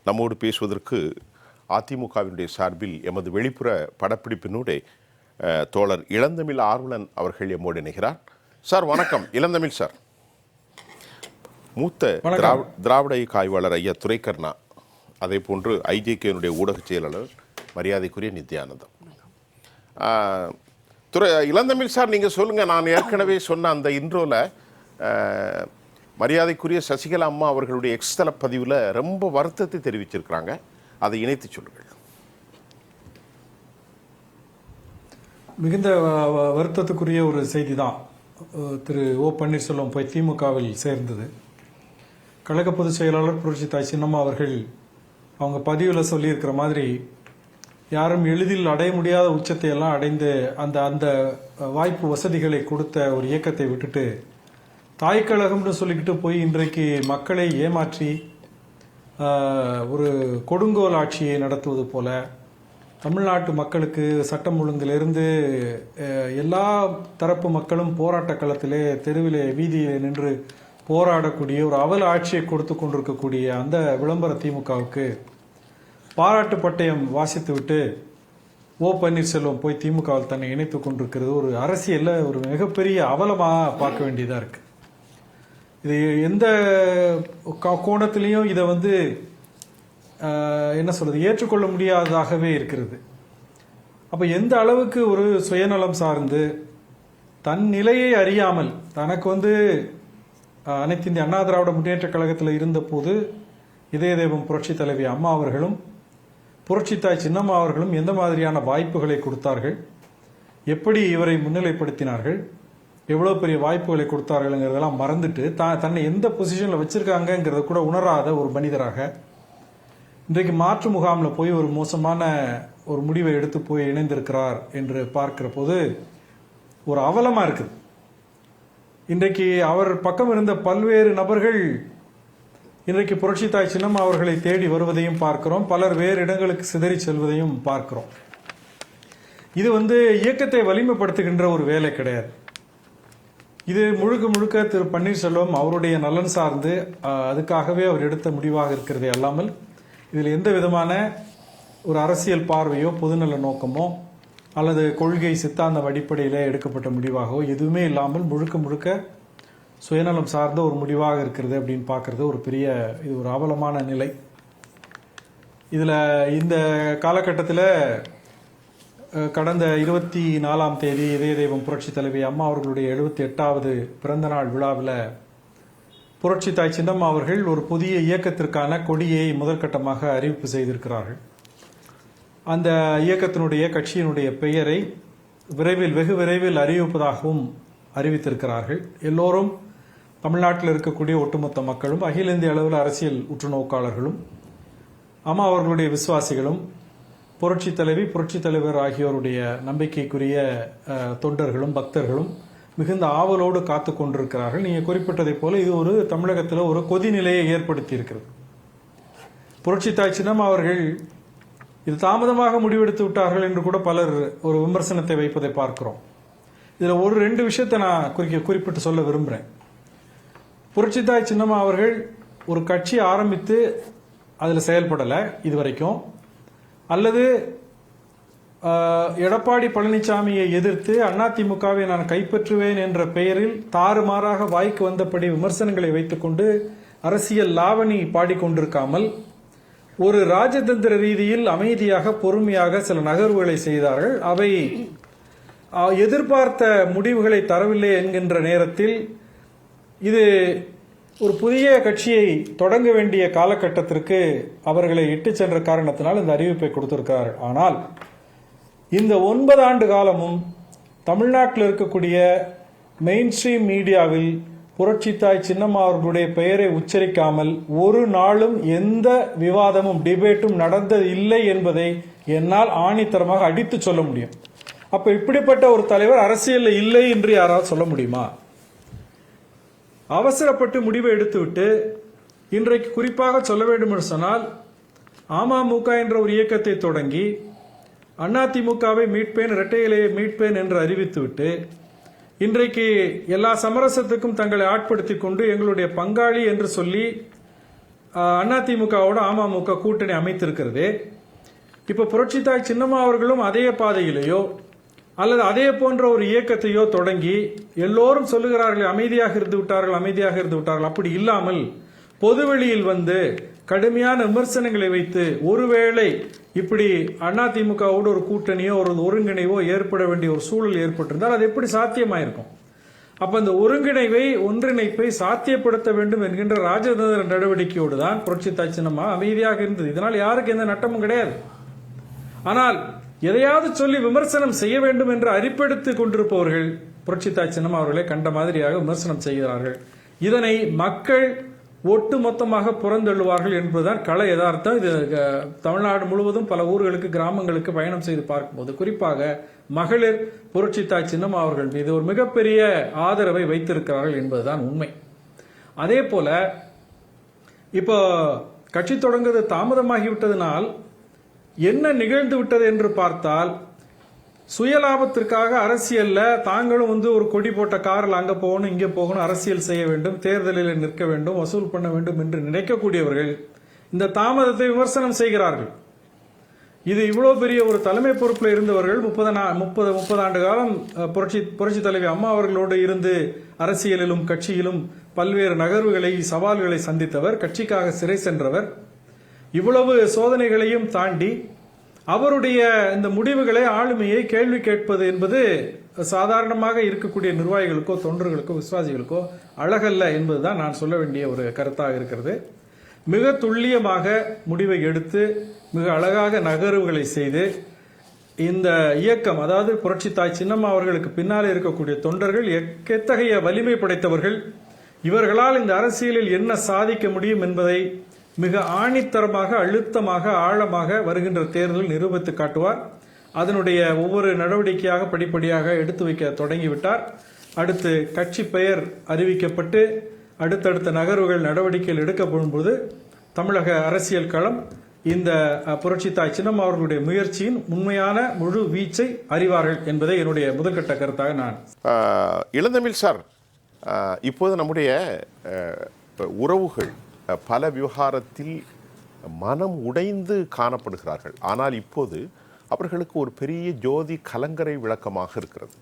நம்மோடு பேசுவதற்கு அதிமுகவினுடைய சார்பில் எமது வெளிப்புற படப்பிடிப்பினூடே தோழர் இளந்தமிழ் ஆர்வலன் அவர்கள் எம்மோடு இணைகிறார். சார் வணக்கம். இளந்தமிழ் சார், மூத்த திராவிட இயக்க ஆய்வாளர் ஐயா துரைக்கண்ணா, அதே போன்று ஐஜேகேனுடைய ஊடக செயலாளர் மரியாதைக்குரிய நித்யானந்தம். இளந்தமிழ் சார், நீங்கள் சொல்லுங்கள். நான் ஏற்கனவே சொன்ன அந்த இன்ட்ரோவில் மரியாதைக்குரிய சசிகலா அம்மா அவர்களுடைய எக்ஸ்தல பதிவில் ரொம்ப வருத்தத்தை தெரிவிச்சிருக்கிறாங்க. அதை இணைத்து சொல்லுங்கள். மிகுந்த வருத்தத்துக்குரிய ஒரு செய்தி தான். திரு ஓ பன்னீர்செல்வம் போய் திமுகவில் சேர்ந்தது. கழக பொதுச் செயலாளர் புரட்சி தாய் சின்னம்மா அவர்கள் அவங்க பதிவில் சொல்லியிருக்கிற மாதிரி யாரும் எளிதில் அடைய முடியாத உச்சத்தை எல்லாம் அடைந்து அந்த அந்த வாய்ப்பு வசதிகளை கொடுத்த ஒரு இயக்கத்தை விட்டுட்டு தாய்க்கழகம்னு சொல்லிக்கிட்டு போய் இன்றைக்கு மக்களை ஏமாற்றி ஒரு கொடுங்கோல் ஆட்சியை நடத்துவது போல தமிழ்நாட்டு மக்களுக்கு சட்டம் ஒழுங்கிலிருந்து எல்லா தரப்பு மக்களும் போராட்ட களத்திலே தெருவிலே வீதியிலே நின்று போராடக்கூடிய ஒரு அவல ஆட்சியை கொடுத்து கொண்டிருக்கக்கூடிய அந்த விளம்பர திமுகவுக்கு பாராட்டு பட்டயம் வாசித்து விட்டு ஓ பன்னீர்செல்வம் போய் திமுகவில் தன்னை இணைத்து கொண்டிருக்கிறது ஒரு அரசியல்ல ஒரு மிகப்பெரிய அவலமாக பார்க்க வேண்டியதாக இருக்கு. இது எந்த கோணத்திலையும் இதை என்ன சொல்றது, ஏற்றுக்கொள்ள முடியாததாகவே இருக்கிறது. அப்ப எந்த அளவுக்கு ஒரு சுயநலம் சார்ந்து தன் நிலையை அறியாமல் தனக்கு அனைத்து இந்திய அண்ணா திராவிட முன்னேற்ற கழகத்தில் இருந்த போது இதய தெய்வம் புரட்சி தலைவி அம்மா அவர்களும் புரட்சி தாய் சின்னம்மா அவர்களும் எந்த மாதிரியான வாய்ப்புகளை கொடுத்தார்கள், எப்படி இவரை முன்னிலைப்படுத்தினார்கள், எவ்வளவு பெரிய வாய்ப்புகளை கொடுத்தார்கள்ங்கிறதெல்லாம் மறந்துட்டு தன்னை எந்த பொசிஷன்ல வச்சிருக்காங்கிறத கூட உணராத ஒரு மனிதராக இன்றைக்கு மாற்று முகாமில் போய் ஒரு மோசமான ஒரு முடிவை எடுத்து போய் இணைந்திருக்கிறார் என்று பார்க்கிற போது ஒரு அவலமா இருக்குது. இன்றைக்கு அவர் பக்கம் இருந்த பல்வேறு நபர்கள் இன்றைக்கு புரட்சி தாய் சின்னம்மா அவர்களை தேடி வருவதையும் பார்க்கிறோம். பலர் வேறு இடங்களுக்கு சிதறி செல்வதையும் பார்க்கிறோம். இது இயக்கத்தை வலிமைப்படுத்துகின்ற ஒரு வேலை கிடையாது. இது முழுக்க முழுக்க திரு பன்னீர்செல்வம் அவருடைய நலன் சார்ந்து அதுக்காகவே அவர் எடுத்த முடிவாக இருக்கிறதே அல்லாமல் இதில் எந்த விதமான ஒரு அரசியல் பார்வையோ பொதுநல நோக்கமோ அல்லது கொள்கை சித்தாந்த அடிப்படையில் எடுக்கப்பட்ட முடிவாகவோ எதுவுமே இல்லாமல் முழுக்க முழுக்க சுயநலம் சார்ந்த ஒரு முடிவாக இருக்கிறது அப்படின்னு பார்க்கறது ஒரு பெரிய இது ஒரு அவலமான நிலை. இதில் இந்த காலகட்டத்தில் கடந்த 24ஆம் தேதி இதய தெய்வம் புரட்சி தலைவி அம்மா அவர்களுடைய 78வது பிறந்த நாள் விழாவில் புரட்சி தாய் சின்னம்மா அவர்கள் ஒரு புதிய இயக்கத்திற்கான கொடியை முதற்கட்டமாக அறிவிப்பு செய்திருக்கிறார்கள். அந்த இயக்கத்தினுடைய கட்சியினுடைய பெயரை வெகு விரைவில் அறிவிப்பதாகவும் அறிவித்திருக்கிறார்கள். எல்லோரும் தமிழ்நாட்டில் இருக்கக்கூடிய ஒட்டுமொத்த மக்களும் அகில இந்திய அளவில் அரசியல் உற்றுநோக்காளர்களும் அம்மா அவர்களுடைய விசுவாசிகளும் புரட்சி தலைவி புரட்சி தலைவர் ஆகியோருடைய நம்பிக்கைக்குரிய தொண்டர்களும் பக்தர்களும் மிகுந்த ஆவலோடு காத்து கொண்டிருக்கிறார்கள். நீங்க குறிப்பிட்டதை போல இது ஒரு தமிழகத்தில் ஒரு கொதிநிலையை ஏற்படுத்தி இருக்கிறது. புரட்சி தாய் சின்னம்மா அவர்கள் இது தாமதமாக முடிவெடுத்து விட்டார்கள் என்று கூட பலர் ஒரு விமர்சனத்தை வைப்பதை பார்க்கிறோம். இதுல ஒரு 2 விஷயத்தை நான் குறிப்பிட்டு சொல்ல விரும்புறேன். புரட்சி தாய் சின்னம்மா அவர்கள் ஒரு கட்சி ஆரம்பித்து அதுல செயல்படலை இதுவரைக்கும், அல்லது எடப்பாடி பழனிசாமியை எதிர்த்து அதிமுகவை நான் கைப்பற்றுவேன் என்ற பெயரில் தாறுமாறாக வாய்க்கு வந்தபடி விமர்சனங்களை வைத்துக்கொண்டு அரசியல் லாவணி பாடிக்கொண்டிருக்காமல் ஒரு ராஜதந்திர ரீதியில் அமைதியாக பொறுமையாக சில நகர்வுகளை செய்தார்கள். அவை எதிர்பார்த்த முடிவுகளை தரவில்லை என்கின்ற நேரத்தில் இது ஒரு புதிய கட்சியை தொடங்க வேண்டிய காலகட்டத்திற்கு அவர்களை இட்டு சென்ற காரணத்தினால் இந்த அறிவிப்பை கொடுத்திருக்கிறார்கள். ஆனால் இந்த 9 ஆண்டு காலமும் தமிழ்நாட்டில் இருக்கக்கூடிய மெயின் ஸ்ட்ரீம் மீடியாவில் புரட்சி தாய் சின்னம்மா அவர்களுடைய பெயரை உச்சரிக்காமல் ஒரு நாளும் எந்த விவாதமும் டிபேட்டும் நடந்தது இல்லை என்பதை என்னால் ஆணித்தரமாக அடித்து சொல்ல முடியும். அப்ப இப்படிப்பட்ட ஒரு தலைவர் அரசியல் இல்லை என்று யாராவது சொல்ல முடியுமா? அவசரப்பட்டு முடிவை எடுத்துவிட்டு இன்றைக்கு குறிப்பாக சொல்ல வேண்டும் என்று சொன்னால் அமமுக என்ற ஒரு இயக்கத்தை தொடங்கி அதிமுகவை மீட்பேன், இரட்டை இலையை மீட்பேன் என்று அறிவித்துவிட்டு இன்றைக்கு எல்லா சமரசத்துக்கும் தங்களை ஆட்படுத்திக் கொண்டு எங்களுடைய பங்காளி என்று சொல்லி அதிமுகவோட அமமுக கூட்டணி அமைத்திருக்கிறது. இப்ப புரட்சித்தாய் சின்னம்மா அவர்களும் அதே பாதையிலேயோ அல்லது அதே போன்ற ஒரு இயக்கத்தையோ தொடங்கி எல்லோரும் சொல்லுகிறார்கள் அமைதியாக இருந்து விட்டார்கள். அப்படி இல்லாமல் பொதுவெளியில் வந்து கடுமையான விமர்சனங்களை வைத்து ஒருவேளை இப்படி அதிமுகவோடு ஒரு கூட்டணியோ ஒரு ஒருங்கிணைவோ ஏற்பட வேண்டிய ஒரு சூழல் ஏற்பட்டிருந்தால் அது எப்படி சாத்தியமாயிருக்கும்? அப்ப அந்த ஒன்றிணைப்பை சாத்தியப்படுத்த வேண்டும் என்கின்ற ராஜதந்திர நடவடிக்கையோடு தான் புரட்சித்தாய் சின்னம்மா அமைதியாக இருந்தது. இதனால் யாருக்கு எந்த நட்டமும் கிடையாது. ஆனால் எதையாவது சொல்லி விமர்சனம் செய்ய வேண்டும் என்று அரிப்பெடுத்து கொண்டிருப்பவர்கள் புரட்சித்தாய் சின்னம்மா அவர்களை கண்ட மாதிரியாக விமர்சனம் செய்கிறார்கள். இதனை மக்கள் ஒட்டு மொத்தமாக புறந்தள்ளுவார்கள் என்பதுதான் கள யதார்த்தம். இது தமிழ்நாடு முழுவதும் பல ஊர்களுக்கு கிராமங்களுக்கு பயணம் செய்து பார்க்கும்போது குறிப்பாக மகளிர் புரட்சித்தாய் சின்னம்மா அவர்கள் மீது ஒரு மிகப்பெரிய ஆதரவை வைத்திருக்கிறார்கள் என்பதுதான் உண்மை. அதே போல இப்போ கட்சி தொடங்குவது தாமதமாகிவிட்டதனால் என்ன நிகழ்ந்து விட்டது என்று பார்த்தால், சுயலாபத்திற்காக அரசியல்ல தாங்களும் வந்து ஒரு கொடி போட்ட காரில் அங்க போகணும் இங்க போகணும், அரசியல் செய்ய வேண்டும், தேர்தலில் நிற்க வேண்டும், வசூல் பண்ண வேண்டும் என்று நினைக்கக்கூடியவர்கள் இந்த தாமதத்தை விமர்சனம் செய்கிறார்கள். இது இவ்வளவு பெரிய ஒரு தலைமை பொறுப்பில் இருந்தவர்கள் 30 ஆண்டு காலம் புரட்சி தலைவி அம்மா அவர்களோடு இருந்து அரசியலிலும் கட்சியிலும் பல்வேறு நகர்வுகளை சவால்களை சந்தித்தவர், கட்சிக்காக சிறை சென்றவர். இவ்வளவு சோதனைகளையும் தாண்டி அவருடைய இந்த முடிவுகளை ஆளுமையை கேள்வி கேட்பது என்பது சாதாரணமாக இருக்கக்கூடிய நிர்வாகிகளுக்கோ தொண்டர்களுக்கோ விசுவாசிகளுக்கோ அழகல்ல என்பதுதான் நான் சொல்ல வேண்டிய ஒரு கருத்தாக இருக்கிறது. மிக துல்லியமாக முடிவை எடுத்து மிக அழகாக நகர்வுகளை செய்து இந்த இயக்கம், அதாவது புரட்சித்தாய் சின்னம்மா அவர்களுக்கு பின்னாலே இருக்கக்கூடிய தொண்டர்கள் எத்தகைய வலிமை படைத்தவர்கள், இவர்களால் இந்த அரசியலில் என்ன சாதிக்க முடியும் என்பதை மிக ஆணித்தரமாக அழுத்தமாக ஆழமாக வருகின்ற தேர்தலில் நிரூபித்து காட்டுவார். அதனுடைய ஒவ்வொரு நடவடிக்கையாக படிப்படியாக எடுத்து வைக்க தொடங்கிவிட்டார். அடுத்து கட்சி பெயர் அறிவிக்கப்பட்டு அடுத்தடுத்த நகர்வுகள் நடவடிக்கைகள் எடுக்கப்படும் போது தமிழக அரசியல் களம் இந்த புரட்சித்தாய் சின்னம்மா அவர்களுடைய முயற்சியின் உண்மையான முழு வீச்சை அறிவார்கள் என்பதை என்னுடைய முதற்கட்ட கருத்தாக நான். இளந்தமிழ் சார், இப்போது நம்முடைய உறவுகள் பல விவகாரத்தில் மனம் உடைந்து காணப்படுகிறார்கள். ஆனால் இப்போது அவர்களுக்கு ஒரு பெரிய ஜோதி கலங்கரை விளக்கமாக இருக்கிறது.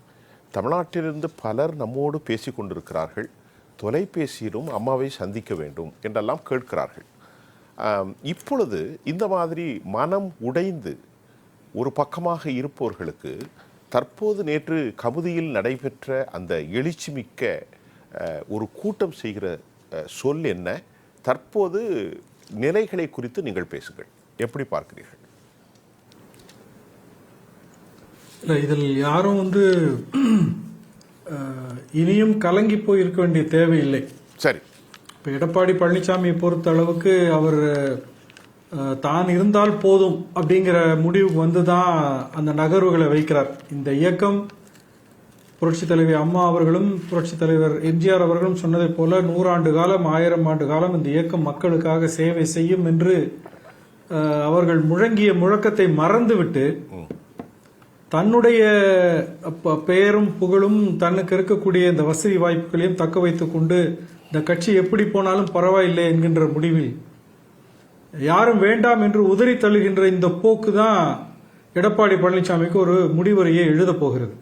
தமிழ்நாட்டிலிருந்து பலர் நம்மோடு பேசிக் கொண்டிருக்கிறார்கள். தொலைபேசியிலும் அம்மாவை சந்திக்க வேண்டும் என்றெல்லாம் கேட்கிறார்கள். இப்பொழுது இந்த மாதிரி மனம் உடைந்து ஒரு பக்கமாக இருப்பவர்களுக்கு தற்போது நேற்று கமுதியில் நடைபெற்ற அந்த எழுச்சிமிக்க ஒரு கூட்டம் செய்கிற சொல் என்ன? தற்போது நிலைகளை குறித்து நீங்கள் பேசுங்கள். எப்படி பார்க்கிறீர்கள்? இல்லை, இதில் யாரும் வந்து இனியும் கலங்கி போய் இருக்க வேண்டிய தேவையில்லை. சரி, இப்போ எடப்பாடி பழனிசாமியை பொறுத்த அளவுக்கு அவர் தான் இருந்தால் போதும் அப்படிங்கிற முடிவுக்கு வந்து தான் அந்த நகர்வுகளை வைக்கிறார். இந்த இயக்கம் புரட்சி தலைவி அம்மா அவர்களும் புரட்சி தலைவர் எம்ஜிஆர் அவர்களும் சொன்னதைப் போல 100 ஆண்டு காலம் 1000 ஆண்டு காலம் இந்த இயக்கம் மக்களுக்காக சேவை செய்யும் என்று அவர்கள் முழங்கிய முழக்கத்தை மறந்துவிட்டு தன்னுடைய பெயரும் புகழும் தனக்கு இருக்கக்கூடிய இந்த வசதி வாய்ப்புகளையும் தக்க வைத்துக் கொண்டு இந்த கட்சி எப்படி போனாலும் பரவாயில்லை என்கின்ற முடிவில் யாரும் வேண்டாம் என்று உதறி தள்ளுகின்ற இந்த போக்கு தான் எடப்பாடி பழனிசாமிக்கு ஒரு முடிவுரையை எழுத போகிறது.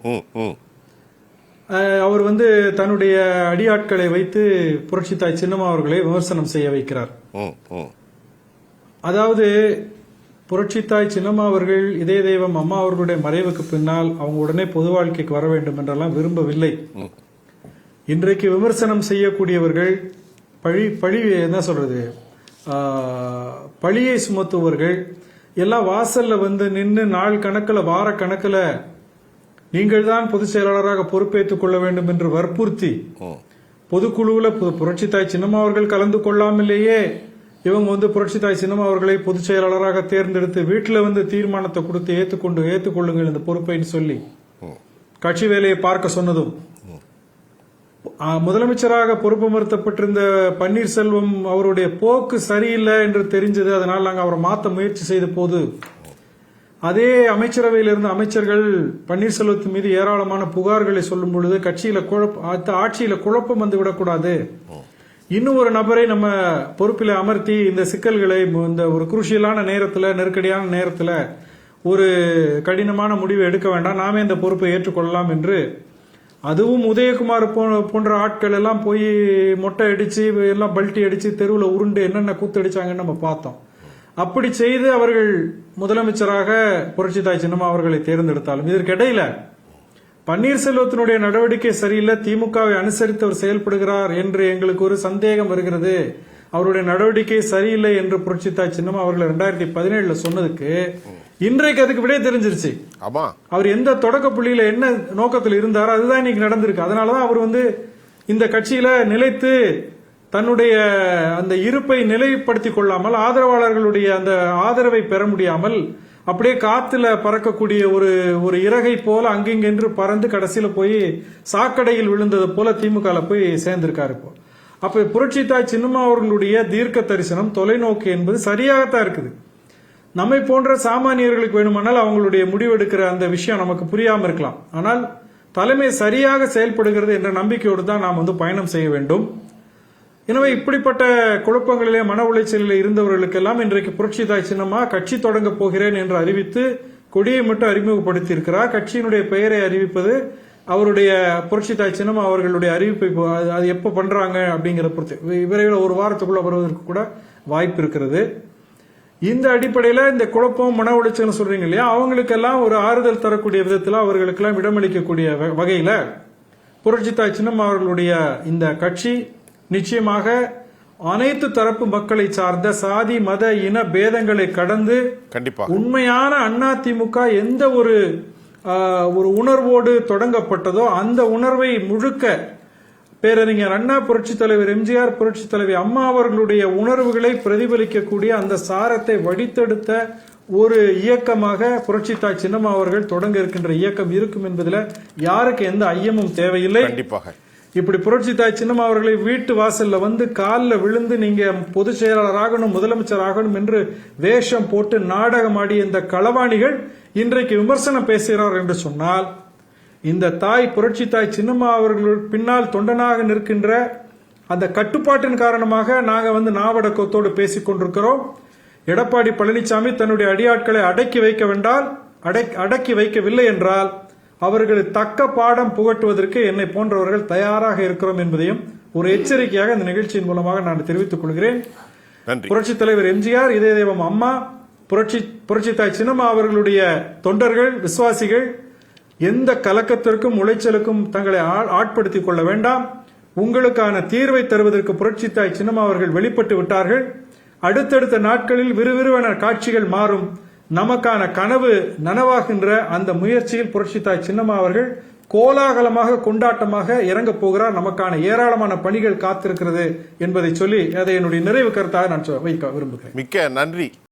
அவர் வந்து தன்னுடைய அடியாட்களை வைத்து புரட்சித்தாய் சின்னம்மா அவர்களை விமர்சனம் செய்ய வைக்கிறார். அதாவது புரட்சித்தாய் சின்னம்மா அவர்கள் இதய தெய்வம் அம்மா அவர்களுடைய மறைவுக்கு பின்னால் அவங்க உடனே பொது வாழ்க்கைக்கு வர வேண்டும் என்றெல்லாம் விரும்பவில்லை. இன்றைக்கு விமர்சனம் செய்யக்கூடியவர்கள் பழி என்ன சொல்றது, பழியை சுமத்துவர்கள் எல்லாம் வாசல்ல வந்து நின்று நாள் கணக்கில் வார கணக்கில் நீங்கள் தான் பொதுச் செயலாளராக பொறுப்பேற்றுக் கொள்ள வேண்டும் என்று வற்புறுத்தி பொதுக்குழுவில் புரட்சித்தாய் சின்னம்மா அவர்கள் கலந்து கொள்ளாமலேயே இவங்க வந்து புரட்சித்தாய் சின்னம்மா அவர்களை பொதுச் செயலாளராக தேர்ந்தெடுத்து வீட்டில் வந்து தீர்மானத்தை கொடுத்து ஏற்றுக்கொள்ளுங்கள் இந்த பொறுப்பைன்னு சொல்லி கட்சி வேலையை பார்க்க சொன்னதும், முதலமைச்சராக பொறுப்பமர்த்தப்பட்டிருந்த பன்னீர்செல்வம் அவருடைய போக்கு சரியில்லை என்று தெரிஞ்சது, அதனால் நாங்கள் அவரை மாற்ற முயற்சி செய்த போது அதே அமைச்சரவையில் இருந்த அமைச்சர்கள் பன்னீர்செல்வத்தின் மீது ஏராளமான புகார்களை சொல்லும் பொழுது ஆட்சியில குழப்பம் வந்துவிடக்கூடாது, இன்னும் ஒரு நபரை நம்ம பொறுப்பில் அமர்த்தி இந்த சிக்கல்களை இந்த ஒரு குருஷியலான நேரத்தில், நெருக்கடியான நேரத்தில் ஒரு கடினமான முடிவை எடுக்க வேண்டாம், நாமே இந்த பொறுப்பை ஏற்றுக்கொள்ளலாம் என்று, அதுவும் உதயகுமார் போன்ற ஆட்கள் எல்லாம் போய் மொட்டை அடிச்சு எல்லாம் பல்ட்டி அடிச்சு தெருவில் உருண்டு என்னென்ன கூத்தடிச்சாங்கன்னு நம்ம பார்த்தோம். அப்படி செய்து அவர்கள் முதலமைச்சராக புரட்சித்தாய் சின்னம்மா அவர்களை தேர்ந்தெடுத்தாலும் இதற்கிடையில பன்னீர்செல்வத்தினுடைய நடவடிக்கை சரியில்லை, திமுகவை அனுசரித்து அவர் செயல்படுகிறார் என்று எங்களுக்கு ஒரு சந்தேகம் வருகிறது, அவருடைய நடவடிக்கை சரியில்லை என்று புரட்சித்தாய் சின்னம்மா அவர்கள் 2017 சொன்னதுக்கு இன்றைக்கு அதுக்கு விட தெரிஞ்சிருச்சு. அவர் எந்த தொடக்க புள்ளியில என்ன நோக்கத்தில் இருந்தாரோ அதுதான் இன்னைக்கு நடந்திருக்கு. அதனாலதான் அவர் இந்த கட்சியில நிலைத்து தன்னுடைய அந்த இருப்பை நிலைப்படுத்திக் கொள்ளாமல், ஆதரவாளர்களுடைய அந்த ஆதரவை பெற முடியாமல் அப்படியே காத்துல பறக்கக்கூடிய ஒரு இறகை போல அங்கிங்கென்று பறந்து கடைசியில போய் சாக்கடையில் விழுந்தது போல திமுக போய் சேர்ந்திருக்காரு. இப்போ அப்ப புரட்சித்தாய் சின்னம்மா அவர்களுடைய தீர்க்க தரிசனம், தொலைநோக்கு என்பது சரியாகத்தான் இருக்குது. நம்மை போன்ற சாமானியர்களுக்கு வேணுமானால் அவங்களுடைய முடிவெடுக்கிற அந்த விஷயம் நமக்கு புரியாம இருக்கலாம். ஆனால் தலைமை சரியாக செயல்படுகிறது என்ற நம்பிக்கையோடு தான் நாம் பயணம் செய்ய வேண்டும். எனவே இப்படிப்பட்ட குழப்பங்களிலே, மன உளைச்சலிலே இருந்தவர்களுக்கெல்லாம் இன்றைக்கு புரட்சித்தாய் சின்னம்மா கட்சி தொடங்க போகிறேன் என்று அறிவித்து கொடியை மட்டும் அறிமுகப்படுத்தி இருக்கிறார். கட்சியினுடைய பெயரை அறிவிப்பது அவருடைய புரட்சித்தாய் சின்னம்மா அவர்களுடைய அறிவிப்பை அது எப்ப பண்றாங்க அப்படிங்கிற பொறுத்து விரைவில் ஒரு வாரத்துக்குள்ள வருவதற்கு கூட வாய்ப்பு இருக்கிறது. இந்த அடிப்படையில் இந்த குழப்பம், மன உளைச்சல் சொல்றீங்க இல்லையா, அவங்களுக்கெல்லாம் ஒரு ஆறுதல் தரக்கூடிய விதத்தில், அவர்களுக்கெல்லாம் இடமளிக்கக்கூடிய வகையில புரட்சித்தாய் சின்னம்மா அவர்களுடைய இந்த கட்சி நிச்சயமாக அனைத்து தரப்பு மக்களை சார்ந்த சாதி, மத, இன பேதங்களை கடந்து உண்மையான அதிமுக எந்த ஒரு உணர்வோடு தொடங்கப்பட்டதோ அந்த உணர்வை முழுக்க பேரறிஞர் அண்ணா, புரட்சி தலைவர் எம்ஜிஆர், புரட்சி தலைவி அம்மா அவர்களுடைய உணர்வுகளை பிரதிபலிக்கக்கூடிய அந்த சாரத்தை வடித்தெடுத்த ஒரு இயக்கமாக புரட்சித்தாய் சின்னம்மா அவர்கள் தொடங்க இருக்கின்ற இயக்கம் இருக்கும் என்பதில் யாருக்கு எந்த ஐயமும் தேவையில்லை. இப்படி புரட்சித்தாய் சின்னம்மா அவர்களை வீட்டு வாசல்ல காலில் விழுந்து நீங்க பொதுச் செயலாளர் ஆகணும், முதலமைச்சர் ஆகணும் என்று வேஷம் போட்டு நாடகமாடிய இந்த களவாணிகள் இன்றைக்கு விமர்சனம் பேசுகிறார் என்று சொன்னால், இந்த தாய் புரட்சித்தாய் சின்னம்மா அவர்கள் பின்னால் தொண்டனாக நிற்கின்ற அந்த கட்டுப்பாட்டின் காரணமாக நாங்க நாவடக்கத்தோடு பேசிக் கொண்டிருக்கிறோம். எடப்பாடி பழனிசாமி தன்னுடைய அடியாட்களை அடக்கி வைக்கவில்லை என்றால் அவர்கள் தக்க பாடம் புகட்டுவதற்கு என்னை போன்றவர்கள் தயாராக இருக்கிறோம் என்பதையும் ஒரு எச்சரிக்கையாக இந்த நிகழ்ச்சியின் மூலமாக நான் தெரிவித்துக் கொள்கிறேன். புரட்சி தலைவர் எம்ஜிஆர், இதய தெய்வம் அம்மா, புரட்சித்தாய் சின்னம்மா அவர்களுடைய தொண்டர்கள், விசுவாசிகள் எந்த கலக்கத்திற்கும் உளைச்சலுக்கும் தங்களை ஆட்படுத்திக் கொள்ள வேண்டாம். உங்களுக்கான தீர்வை தருவதற்கு புரட்சித்தாய் சின்னம்மா அவர்கள் வெளிப்பட்டு விட்டார்கள். அடுத்தடுத்த நாட்களில் விறுவிறுவென காட்சிகள் மாறும். நமக்கான கனவு நனவாகின்ற அந்த முயற்சியில் புரட்சித்தாய் சின்னம்மா அவர்கள் கோலாகலமாக, கொண்டாட்டமாக இறங்க போகிறார். நமக்கான ஏராளமான பணிகள் காத்திருக்கிறது என்பதை சொல்லி அதை என்னுடைய நிறைவு கருத்தாக நான் வைக்க விரும்புகிறேன். மிக்க நன்றி.